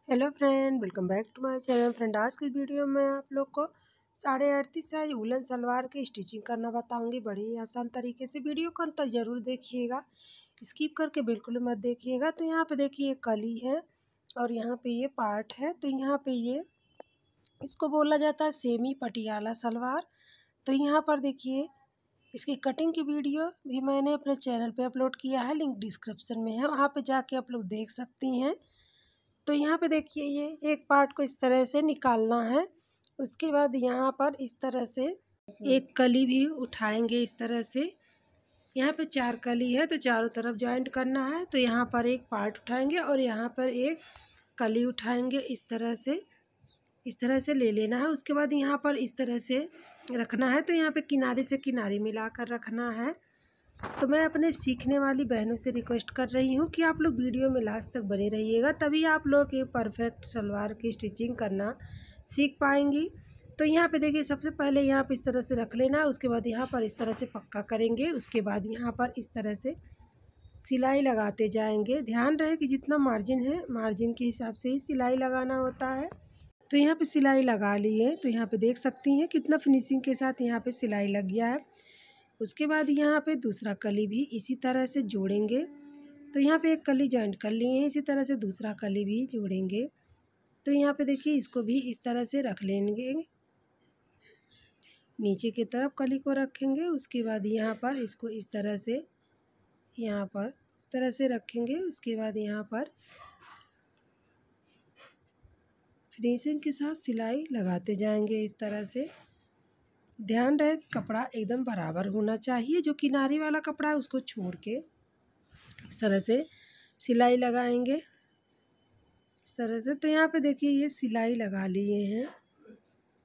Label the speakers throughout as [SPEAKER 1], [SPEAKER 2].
[SPEAKER 1] Hello friend, welcome back to my channel. Friend, आज की video में आप लोग को 38.5 साइज वुलन सलवार की स्टिचिंग करना बताऊंगी। बड़ी ही आसान तरीके से वीडियो को तो ज़रूर देखिएगा, स्किप करके बिल्कुल मत देखिएगा। तो यहाँ पे देखिए कली है और यहाँ पे ये पार्ट है। तो यहाँ पे ये इसको बोला जाता है सेमी पटियाला सलवार। तो यहाँ पर देखिए इसकी कटिंग की वीडियो भी मैंने अपने चैनल पे अपलोड किया है, लिंक डिस्क्रिप्शन में है, वहाँ पे जाके आप लोग देख सकती हैं। तो यहाँ पे देखिए ये एक पार्ट को इस तरह से निकालना है। उसके बाद यहाँ पर इस तरह से एक कली भी उठाएंगे इस तरह से। यहाँ पे 4 कली है तो चारों तरफ जॉइंट करना है। तो यहाँ पर एक पार्ट उठाएंगे और यहाँ पर एक कली उठाएंगे इस तरह से ले लेना है। उसके बाद यहाँ पर इस तरह से रखना है। तो यहाँ पे किनारे से किनारे मिलाकर रखना है। तो मैं अपने सीखने वाली बहनों से रिक्वेस्ट कर रही हूँ कि आप लोग वीडियो में लास्ट तक बने रहिएगा, तभी आप लोग एक परफेक्ट सलवार की स्टिचिंग करना सीख पाएंगी। तो यहाँ पे देखिए सबसे पहले यहाँ पे इस तरह से रख लेना है। उसके बाद यहाँ पर इस तरह से पक्का करेंगे। उसके बाद यहाँ पर इस तरह से सिलाई लगाते जाएंगे। ध्यान रहे कि जितना मार्जिन है मार्जिन के हिसाब से ही सिलाई लगाना होता है। तो यहाँ पे सिलाई लगा ली है। तो यहाँ पे देख सकती हैं कितना फिनिशिंग के साथ यहाँ पे सिलाई लग गया है। उसके बाद यहाँ पे दूसरा कली भी इसी तरह से जोड़ेंगे। तो यहाँ पे एक कली जॉइंट कर लिए हैं, इसी तरह से दूसरा कली भी जोड़ेंगे। तो यहाँ पे देखिए इसको भी इस तरह से रख लेंगे, नीचे की तरफ कली को रखेंगे। उसके बाद यहाँ पर इसको इस तरह से यहाँ पर इस तरह से रखेंगे। उसके बाद यहाँ पर फिनिशिंग के साथ सिलाई लगाते जाएंगे इस तरह से। ध्यान रहे कपड़ा एकदम बराबर होना चाहिए, जो किनारे वाला कपड़ा है उसको छोड़ के इस तरह से सिलाई लगाएंगे इस तरह से। तो यहाँ पे देखिए ये सिलाई लगा लिए हैं।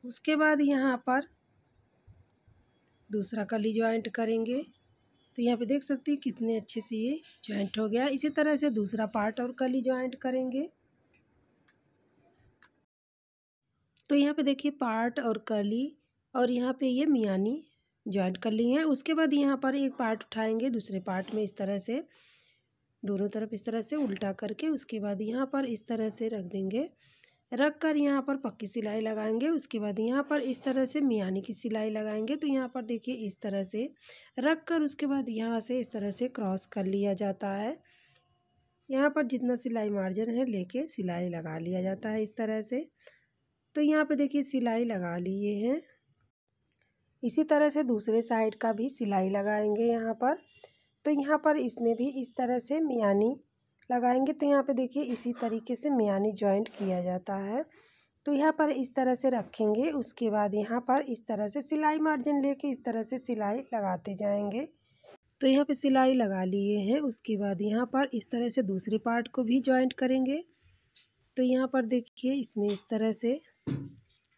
[SPEAKER 1] उसके बाद यहाँ पर दूसरा कली जॉइंट करेंगे। तो यहाँ पे देख सकती हैं कितने अच्छे से ये जॉइंट हो गया। इसी तरह से दूसरा पार्ट और कली जॉइंट करेंगे। तो यहाँ पे देखिए पार्ट और कली और यहाँ पे ये मियानी जॉइंट कर ली हैं। उसके बाद यहाँ पर एक पार्ट उठाएंगे, दूसरे पार्ट में इस तरह से दोनों तरफ इस तरह से उल्टा करके उसके बाद यहाँ पर इस तरह से रख देंगे। रख कर यहाँ पर पक्की सिलाई लगाएंगे। उसके बाद यहाँ पर इस तरह से मियानी की सिलाई लगाएंगे। तो यहाँ पर देखिए इस तरह से रख कर उसके बाद यहाँ से इस तरह से क्रॉस कर लिया जाता है। यहाँ पर जितना सिलाई मार्जिन है लेके सिलाई लगा लिया जाता है इस तरह से। तो यहाँ पे देखिए सिलाई लगा लिए हैं। इसी तरह से दूसरे साइड का भी सिलाई लगाएंगे यहाँ पर। तो यहाँ पर इसमें भी इस तरह से मियानी लगाएंगे। तो यहाँ पे देखिए इसी तरीके से मियानी जॉइंट किया जाता है। तो यहाँ पर इस तरह से रखेंगे। उसके बाद यहाँ पर इस तरह से सिलाई मार्जिन लेके इस तरह से सिलाई लगाते जाएंगे। तो यहाँ पे सिलाई लगा लिए हैं। उसके बाद यहाँ पर इस तरह से दूसरे पार्ट को भी जॉइंट करेंगे। तो यहाँ पर देखिए इसमें इस तरह से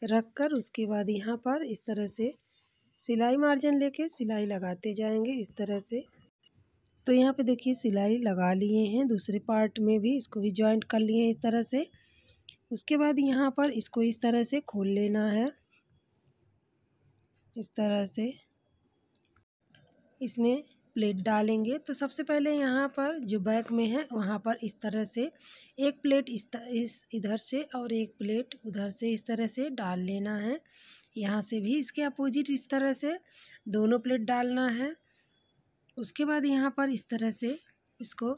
[SPEAKER 1] रख कर उसके बाद यहाँ पर इस तरह से सिलाई मार्जिन लेके सिलाई लगाते जाएंगे इस तरह से। तो यहाँ पे देखिए सिलाई लगा लिए हैं। दूसरे पार्ट में भी इसको भी जॉइंट कर लिए हैं इस तरह से। उसके बाद यहाँ पर इसको इस तरह से खोल लेना है इस तरह से। इसमें प्लेट डालेंगे। तो सबसे पहले यहाँ पर जो बैक में है वहाँ पर इस तरह से एक प्लेट इस इधर से और एक प्लेट उधर से इस तरह से डाल लेना है। यहाँ से भी इसके अपोजिट इस तरह से दोनों प्लेट डालना है। उसके बाद यहाँ पर इस तरह से इसको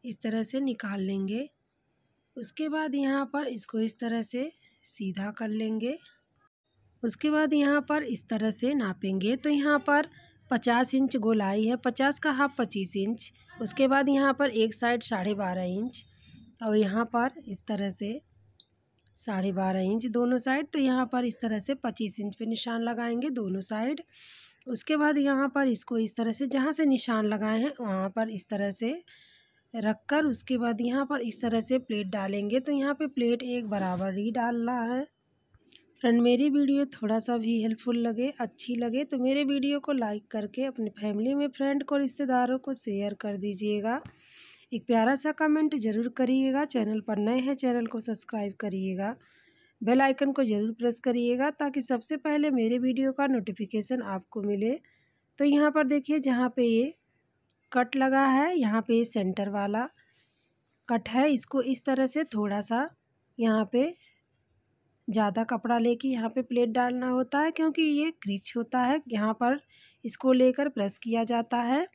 [SPEAKER 1] इस तरह से निकाल लेंगे। उसके बाद यहाँ पर इसको इस तरह से सीधा कर लेंगे। उसके बाद यहाँ पर इस तरह से नापेंगे। तो यहाँ पर 50 इंच गोलाई है, 50 का हाफ 25 इंच। उसके बाद यहाँ पर एक साइड 12.5 इंच और यहाँ पर इस तरह से 12.5 इंच दोनों साइड। तो यहाँ पर इस तरह से 25 इंच पे निशान लगाएंगे दोनों साइड। उसके बाद यहाँ पर इसको इस तरह से जहाँ से निशान लगाए हैं वहाँ पर इस तरह से रख कर उसके बाद यहाँ पर इस तरह से प्लेट डालेंगे। तो यहाँ पे प्लेट एक बराबर ही डालना है। फ्रेंड, मेरी वीडियो थोड़ा सा भी हेल्पफुल लगे, अच्छी लगे तो मेरे वीडियो को लाइक करके अपनी फैमिली में फ्रेंड को रिश्तेदारों को शेयर कर दीजिएगा। एक प्यारा सा कमेंट ज़रूर करिएगा। चैनल पर नए हैं चैनल को सब्सक्राइब करिएगा। बेल आइकन को ज़रूर प्रेस करिएगा ताकि सबसे पहले मेरे वीडियो का नोटिफिकेशन आपको मिले। तो यहाँ पर देखिए जहाँ पे ये कट लगा है यहाँ पे सेंटर वाला कट है, इसको इस तरह से थोड़ा सा यहाँ पे ज़्यादा कपड़ा लेके यहाँ पे प्लेट डालना होता है, क्योंकि ये क्रीच होता है, यहाँ पर इसको लेकर प्रेस किया जाता है।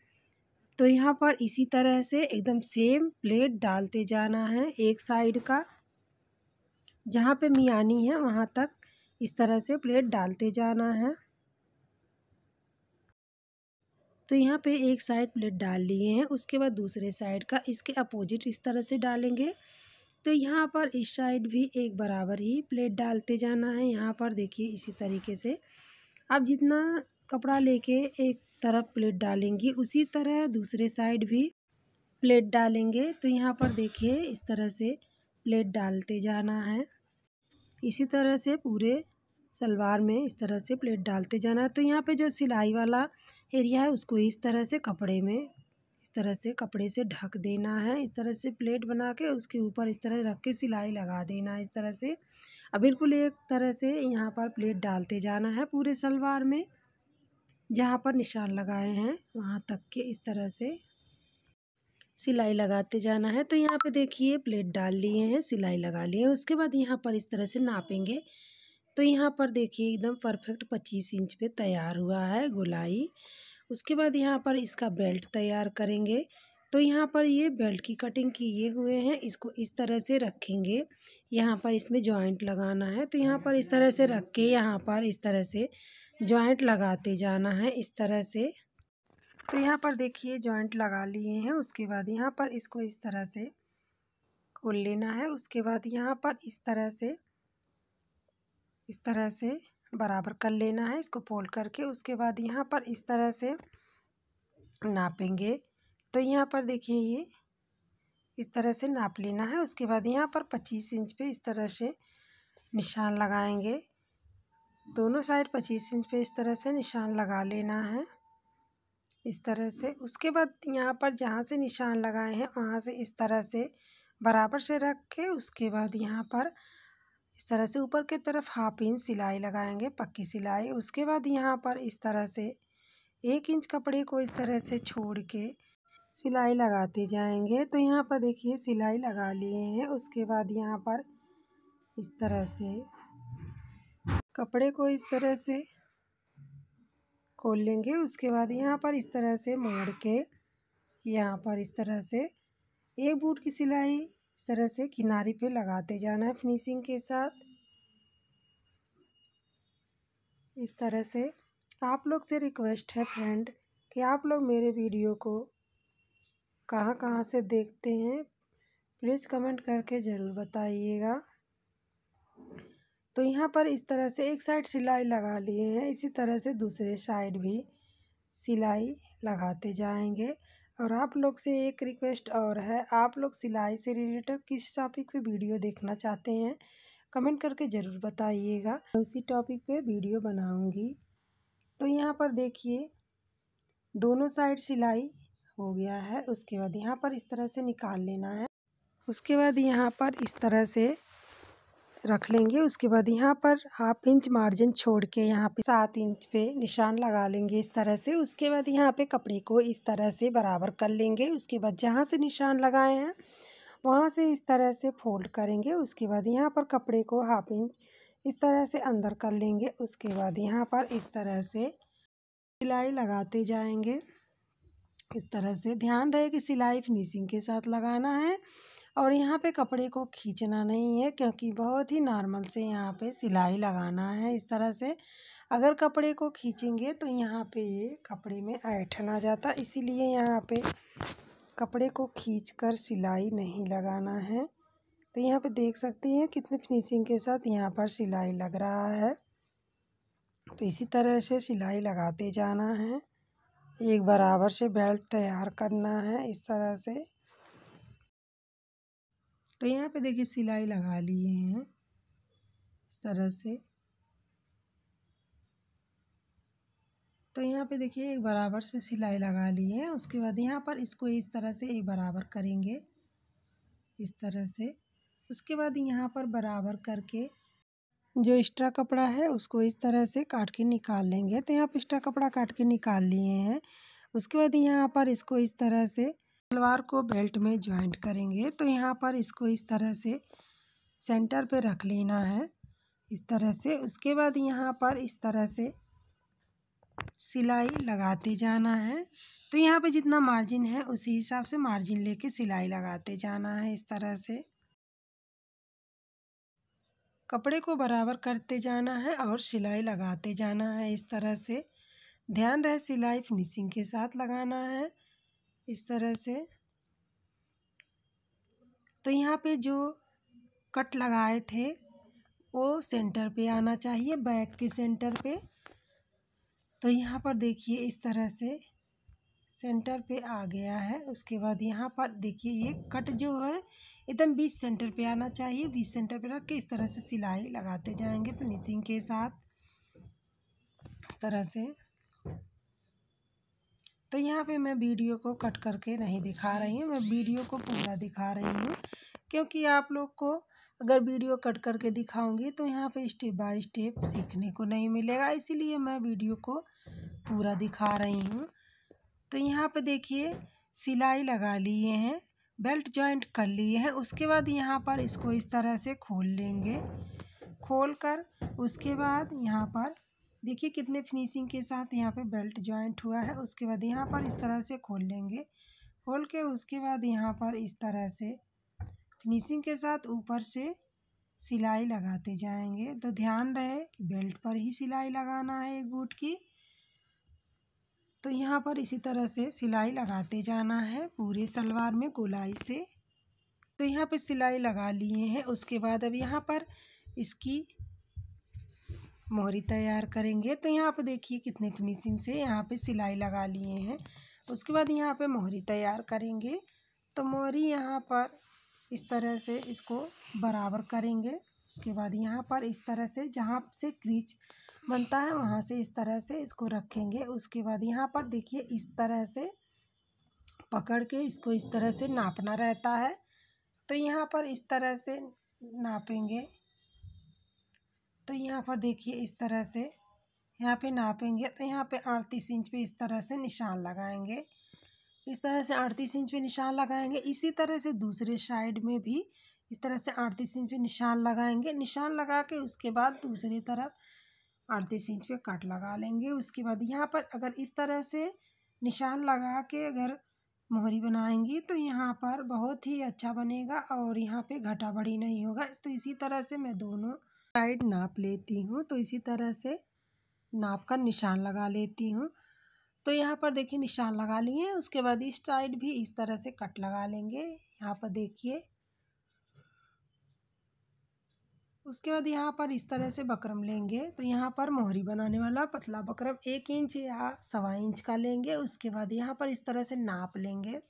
[SPEAKER 1] तो यहाँ पर इसी तरह से एकदम सेम प्लेट डालते जाना है एक साइड का, जहाँ पे मियानी है वहाँ तक इस तरह से प्लेट डालते जाना है। तो यहाँ पे एक साइड प्लेट डाल लिए हैं, उसके बाद दूसरे साइड का इसके अपोजिट इस तरह से डालेंगे। तो यहाँ पर इस साइड भी एक बराबर ही प्लेट डालते जाना है। यहाँ पर देखिए इसी तरीके से आप जितना कपड़ा लेके एक तरफ प्लेट डालेंगी, उसी तरह दूसरे साइड भी प्लेट डालेंगे। तो यहाँ पर देखिए इस तरह से प्लेट डालते जाना है। इसी तरह से पूरे सलवार में इस तरह से प्लेट डालते जाना है। तो यहाँ पे जो सिलाई वाला एरिया है उसको इस तरह से कपड़े में इस तरह से कपड़े से ढक देना है। इस तरह से प्लेट बना के उसके ऊपर इस तरह रख के सिलाई लगा देना है इस तरह से। अब बिल्कुल एक तरह से यहाँ पर प्लेट डालते जाना है पूरे सलवार में, जहाँ पर निशान लगाए हैं वहाँ तक के इस तरह से सिलाई लगाते जाना है। तो यहाँ पे देखिए प्लेट डाल लिए हैं, सिलाई लगा लिए हैं। उसके बाद यहाँ पर इस तरह से नापेंगे। तो यहाँ पर देखिए एकदम परफेक्ट 25 इंच पे तैयार हुआ है गोलाई। उसके बाद यहाँ पर इसका बेल्ट तैयार करेंगे। तो यहाँ पर ये बेल्ट की कटिंग किए हुए हैं, इसको इस तरह से रखेंगे। यहाँ पर इसमें जॉइंट लगाना है, तो यहाँ पर इस तरह से रख के यहाँ पर इस तरह से जॉइंट लगाते जाना है इस तरह से। तो यहाँ पर देखिए जॉइंट लगा लिए हैं। उसके बाद यहाँ पर इसको इस तरह से खोल लेना है। उसके बाद यहाँ पर इस तरह से बराबर कर लेना है इसको फोल्ड करके। उसके बाद यहाँ पर इस तरह से नापेंगे। तो यहाँ पर देखिए ये इस तरह से नाप लेना है। उसके बाद यहाँ पर 25 इंच पे इस तरह से निशान लगाएंगे। दोनों साइड 25 इंच पे इस तरह से निशान लगा लेना है इस तरह से। उसके बाद यहाँ पर जहाँ से निशान लगाए हैं वहाँ से इस तरह से बराबर से रख के उसके बाद यहाँ पर इस तरह से ऊपर की तरफ 1/2 इंच सिलाई लगाएंगे, पक्की सिलाई। उसके बाद यहाँ पर इस तरह से 1 इंच कपड़े को इस तरह से छोड़ के सिलाई लगाते जाएंगे। तो यहाँ पर देखिए सिलाई लगा लिए हैं। उसके बाद यहाँ पर इस तरह से कपड़े को इस तरह से खोल लेंगे। उसके बाद यहाँ पर इस तरह से मोड़ के यहाँ पर इस तरह से एक बूट की सिलाई इस तरह से किनारे पे लगाते जाना है फिनिशिंग के साथ इस तरह से। आप लोग से रिक्वेस्ट है फ्रेंड कि आप लोग मेरे वीडियो को कहाँ कहाँ से देखते हैं, प्लीज़ कमेंट करके ज़रूर बताइएगा। तो यहाँ पर इस तरह से एक साइड सिलाई लगा लिए हैं, इसी तरह से दूसरे साइड भी सिलाई लगाते जाएंगे। और आप लोग से एक रिक्वेस्ट और है, आप लोग सिलाई से रिलेटेड किस टॉपिक पे वीडियो देखना चाहते हैं कमेंट करके ज़रूर बताइएगा, उसी टॉपिक पे वीडियो बनाऊंगी। तो यहाँ पर देखिए दोनों साइड सिलाई हो गया है। उसके बाद यहाँ पर इस तरह से निकाल लेना है। उसके बाद यहाँ पर इस तरह से रख लेंगे। उसके बाद यहाँ पर 1/2 इंच मार्जिन छोड़ के यहाँ पे 7 इंच पे निशान लगा लेंगे इस तरह से। उसके बाद यहाँ पे कपड़े को इस तरह से बराबर कर लेंगे। उसके बाद जहाँ से निशान लगाए हैं वहाँ से इस तरह से फोल्ड करेंगे। उसके बाद यहाँ पर कपड़े को 1/2 इंच इस तरह से अंदर कर लेंगे। उसके बाद यहाँ पर इस तरह से सिलाई लगाते जाएंगे इस तरह से। ध्यान रहे कि सिलाई फिनिशिंग के साथ लगाना है और यहाँ पे कपड़े को खींचना नहीं है, क्योंकि बहुत ही नॉर्मल से यहाँ पे सिलाई लगाना है इस तरह से। अगर कपड़े को खींचेंगे तो यहाँ पे ये कपड़े में ऐंठन आ जाता, इसीलिए यहाँ पे कपड़े को खींचकर सिलाई नहीं लगाना है। तो यहाँ पे देख सकते हैं कितने फिनिशिंग के साथ यहाँ पर सिलाई लग रहा है। तो इसी तरह से सिलाई लगाते जाना है। एक बराबर से बेल्ट तैयार करना है इस तरह से। तो यहाँ पे देखिए सिलाई लगा लिए हैं इस तरह से। तो यहाँ पे देखिए एक बराबर से सिलाई लगा ली है। उसके बाद यहाँ पर इसको इस तरह से एक बराबर करेंगे इस तरह से। उसके बाद यहाँ पर बराबर करके जो एक्स्ट्रा कपड़ा है उसको इस तरह से काट के निकाल लेंगे। तो यहाँ पर एक्स्ट्रा कपड़ा काट के निकाल लिए हैं। उसके बाद यहाँ पर इसको इस तरह से सलवार को बेल्ट में जॉइंट करेंगे। तो यहाँ पर इसको इस तरह से सेंटर पे रख लेना है, इस तरह से। उसके बाद यहाँ पर इस तरह से सिलाई लगाते जाना है। तो यहाँ पे जितना मार्जिन है उसी हिसाब से मार्जिन लेके सिलाई लगाते जाना है। इस तरह से कपड़े को बराबर करते जाना है और सिलाई लगाते जाना है। इस तरह से ध्यान रहे सिलाई फिनिशिंग के साथ लगाना है, इस तरह से। तो यहाँ पे जो कट लगाए थे वो सेंटर पे आना चाहिए, बैक के सेंटर पे। तो यहाँ पर देखिए इस तरह से सेंटर पे आ गया है। उसके बाद यहाँ पर देखिए ये कट जो है एकदम 20 सेंटर पे आना चाहिए। 20 सेंटर पे रख के इस तरह से सिलाई लगाते जाएंगे फिनिशिंग के साथ, इस तरह से। तो यहाँ पे मैं वीडियो को कट करके नहीं दिखा रही हूँ, मैं वीडियो को पूरा दिखा रही हूँ, क्योंकि आप लोग को अगर वीडियो कट करके दिखाऊंगी तो यहाँ पे स्टेप बाय स्टेप सीखने को नहीं मिलेगा, इसीलिए मैं वीडियो को पूरा दिखा रही हूँ। तो यहाँ पे देखिए सिलाई लगा लिए हैं, बेल्ट जॉइंट कर लिए हैं। उसके बाद यहाँ पर इसको इस तरह से खोल लेंगे। खोल कर उसके बाद यहाँ पर देखिए कितने फिनिशिंग के साथ यहाँ पे बेल्ट जॉइंट हुआ है। उसके बाद यहाँ पर इस तरह से खोल लेंगे। खोल के उसके बाद यहाँ पर इस तरह से फिनिशिंग के साथ ऊपर से सिलाई लगाते जाएंगे। तो ध्यान रहे कि बेल्ट पर ही सिलाई लगाना है एक बूट की। तो यहाँ पर इसी तरह से सिलाई लगाते जाना है पूरे सलवार में गोलाई से। तो यहाँ पे सिलाई लगा लिए हैं। उसके बाद अब यहाँ पर इसकी मोहरी तैयार करेंगे। तो यहाँ पे देखिए कितने फिनिशिंग से यहाँ पे सिलाई लगा लिए हैं। उसके बाद यहाँ पे मोहरी तैयार करेंगे। तो मोहरी यहाँ पर इस तरह से इसको बराबर करेंगे। उसके बाद यहाँ पर इस तरह से जहाँ से क्रीच बनता है वहाँ से इस तरह से इसको रखेंगे। उसके बाद यहाँ पर देखिए इस तरह से पकड़ के इसको इस तरह से नापना रहता है। तो यहाँ पर इस तरह से नापेंगे। तो यहाँ पर देखिए इस तरह से यहाँ पे नापेंगे। तो यहाँ पे 38 इंच पे इस तरह से निशान लगाएंगे। इस तरह से 38 इंच पे निशान लगाएंगे। इसी तरह से दूसरे साइड में भी इस तरह से 38 इंच पे निशान लगाएंगे। निशान लगा के उसके बाद दूसरी तरफ 38 इंच पे कट लगा लेंगे। उसके बाद यहाँ पर अगर इस तरह से निशान लगा के अगर मोहरी बनाएंगी तो यहाँ पर बहुत ही अच्छा बनेगा और यहाँ पे घटा बढ़ी नहीं होगा। तो इसी तरह से मैं दोनों साइड नाप लेती हूँ। तो इसी तरह से नाप कर निशान लगा लेती हूँ। तो यहाँ पर देखिए निशान लगा लिए। उसके बाद इस साइड भी इस तरह से कट लगा लेंगे। यहाँ पर देखिए उसके बाद यहाँ पर इस तरह से बकरम लेंगे। तो यहाँ पर मोहरी बनाने वाला पतला बकरम 1 इंच या 1.25 इंच का लेंगे। उसके बाद यहाँ पर इस तरह से नाप लेंगे।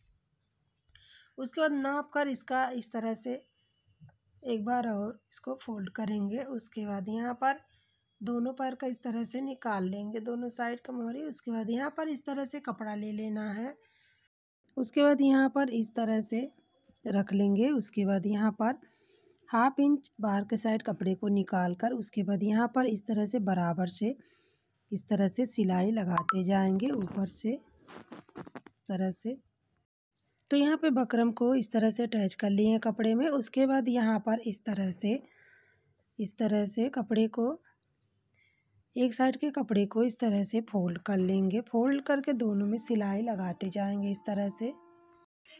[SPEAKER 1] उसके बाद नाप कर इसका इस तरह से एक बार और इसको फोल्ड करेंगे। उसके बाद यहाँ पर दोनों पैर का इस तरह से निकाल लेंगे, दोनों साइड का मोहरी। उसके बाद यहाँ पर इस तरह से कपड़ा ले लेना है। उसके बाद यहाँ पर इस तरह से रख लेंगे। उसके बाद यहाँ पर 1/2 इंच बाहर के साइड कपड़े को निकाल कर उसके बाद यहाँ पर इस तरह से बराबर से इस तरह से सिलाई लगाते जाएंगे ऊपर से, इस तरह से। तो यहाँ पे बकरम को इस तरह से अटैच कर लिए हैं कपड़े में। उसके बाद यहाँ पर इस तरह से कपड़े को एक साइड के कपड़े को इस तरह से फोल्ड कर लेंगे। फोल्ड करके दोनों में सिलाई लगाते जाएंगे इस तरह से।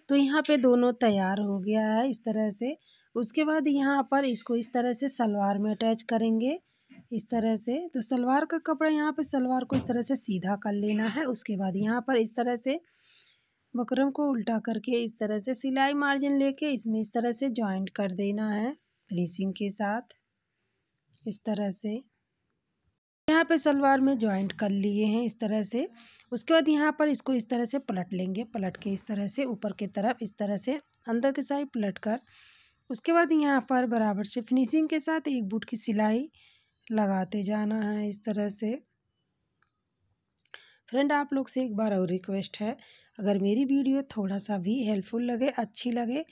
[SPEAKER 1] तो यहाँ पे दोनों तैयार हो गया है इस तरह से। उसके बाद यहाँ पर इसको इस तरह से सलवार में अटैच करेंगे इस तरह से। तो सलवार का कपड़ा यहाँ पे सलवार को इस तरह से सीधा कर लेना है। उसके बाद यहाँ पर इस तरह से बकरम को उल्टा करके इस तरह से सिलाई मार्जिन लेके इसमें इस तरह से जॉइंट कर देना है फिनिशिंग के साथ, इस तरह से। यहाँ पे सलवार में जॉइंट कर लिए हैं इस तरह से। उसके बाद यहाँ पर इसको इस तरह से पलट लेंगे। पलट के इस तरह से ऊपर की तरफ इस तरह से अंदर की साइड पलट कर उसके बाद यहाँ पर बराबर से फिनिशिंग के साथ एक बूट की सिलाई लगाते जाना है इस तरह से। फ्रेंड आप लोग से एक बार और रिक्वेस्ट है, अगर मेरी वीडियो थोड़ा सा भी हेल्पफुल लगे, अच्छी लगे,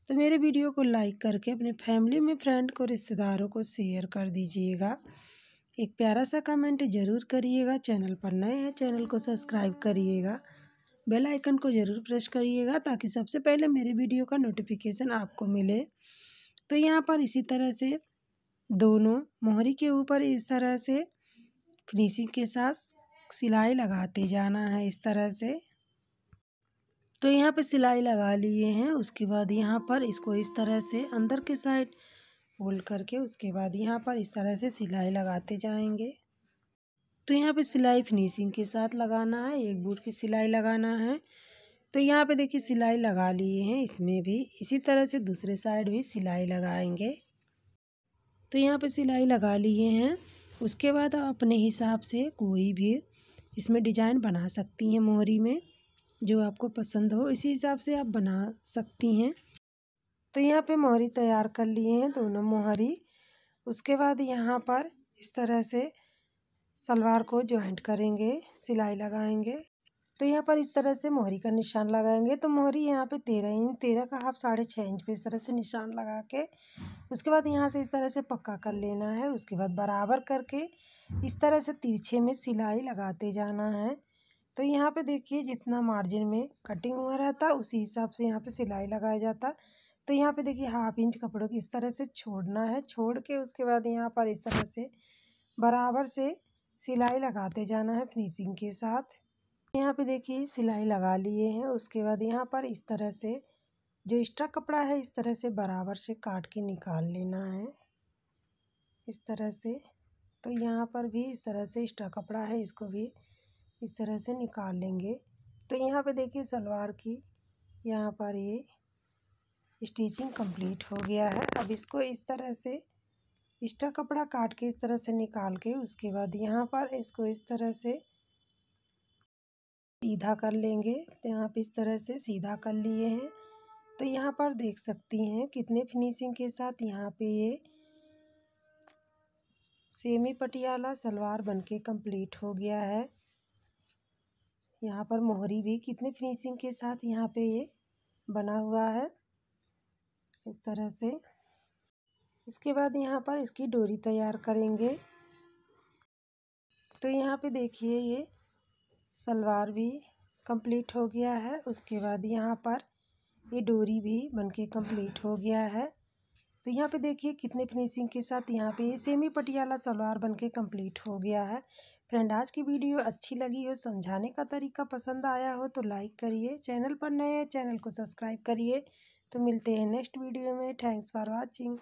[SPEAKER 1] तो मेरे वीडियो को लाइक करके अपने फैमिली में फ्रेंड को रिश्तेदारों को शेयर कर दीजिएगा। एक प्यारा सा कमेंट ज़रूर करिएगा। चैनल पर नए हैं चैनल को सब्सक्राइब करिएगा। बेल आइकन को ज़रूर प्रेस करिएगा ताकि सबसे पहले मेरे वीडियो का नोटिफिकेशन आपको मिले। तो यहाँ पर इसी तरह से दोनों मोहरी के ऊपर इस तरह से फिनिशिंग के साथ सिलाई लगाते जाना है इस तरह से। तो यहाँ पे सिलाई लगा लिए हैं। उसके बाद यहाँ पर इसको इस तरह से अंदर के साइड फोल्ड करके उसके बाद यहाँ पर इस तरह से सिलाई लगाते जाएंगे। तो यहाँ पे सिलाई फिनिशिंग के साथ लगाना है, एक बूट की सिलाई लगाना है। तो यहाँ पे देखिए सिलाई लगा लिए हैं, इसमें भी इसी तरह से दूसरे साइड भी सिलाई लगाएंगे। तो यहाँ पे सिलाई लगा लिए हैं। उसके बाद आप अपने हिसाब से कोई भी इसमें डिजाइन बना सकती हैं, मोहरी में जो आपको पसंद हो इसी हिसाब से आप बना सकती हैं। तो यहाँ पे मोहरी तैयार कर लिए हैं, दोनों मोहरी। उसके बाद यहाँ पर इस तरह से सलवार को जॉइंट करेंगे, सिलाई लगाएंगे। तो यहाँ पर इस तरह से मोहरी का निशान लगाएंगे। तो मोहरी यहाँ पे 13 का हाफ 6.5 इंच पे इस तरह से निशान लगा के उसके बाद यहाँ से इस तरह से पक्का कर लेना है। उसके बाद बराबर करके इस तरह से तिरछे में सिलाई लगाते जाना है। तो यहाँ पे देखिए जितना मार्जिन में कटिंग हुआ रहता उसी हिसाब से यहाँ पे सिलाई लगाया जाता। तो यहाँ पे देखिए 1/2 इंच कपड़ों की इस तरह से छोड़ना है, छोड़ के उसके बाद यहाँ पर इस तरह से बराबर से सिलाई लगाते जाना है फिनिशिंग के साथ। यहाँ पे देखिए सिलाई लगा लिए हैं। उसके बाद यहाँ पर इस तरह से जो एक्स्ट्रा कपड़ा है इस तरह से बराबर से काट के निकाल लेना है इस तरह से। तो यहाँ पर भी इस तरह से एक्स्ट्रा कपड़ा है, इसको भी इस तरह से निकाल लेंगे। तो यहाँ पे देखिए सलवार की यहाँ पर ये स्टिचिंग कंप्लीट हो गया है। अब इसको इस तरह से एक्स्ट्रा कपड़ा काट के इस तरह से निकाल के उसके बाद यहाँ पर इसको इस तरह से सीधा कर लेंगे। तो यहाँ पे इस तरह से सीधा कर लिए हैं। तो यहाँ पर देख सकती हैं कितने फिनिशिंग के साथ यहाँ पे ये सेमी पटियाला सलवार बनके कंप्लीट हो गया है। यहाँ पर मोहरी भी कितने फिनिशिंग के साथ यहाँ पे ये बना हुआ है इस तरह से। इसके बाद यहाँ पर इसकी डोरी तैयार करेंगे। तो यहाँ पे देखिए ये सलवार भी कंप्लीट हो गया है। उसके बाद यहाँ पर ये डोरी भी बनके कंप्लीट हो गया है। तो यहाँ पे देखिए कितने फिनिशिंग के साथ यहाँ पे ये सेमी पटियाला सलवार बनके कंप्लीट हो गया है। फ्रेंड आज की वीडियो अच्छी लगी हो, समझाने का तरीका पसंद आया हो तो लाइक करिए, चैनल पर नए हैं चैनल को सब्सक्राइब करिए। तो मिलते हैं नेक्स्ट वीडियो में। Thanks for watching.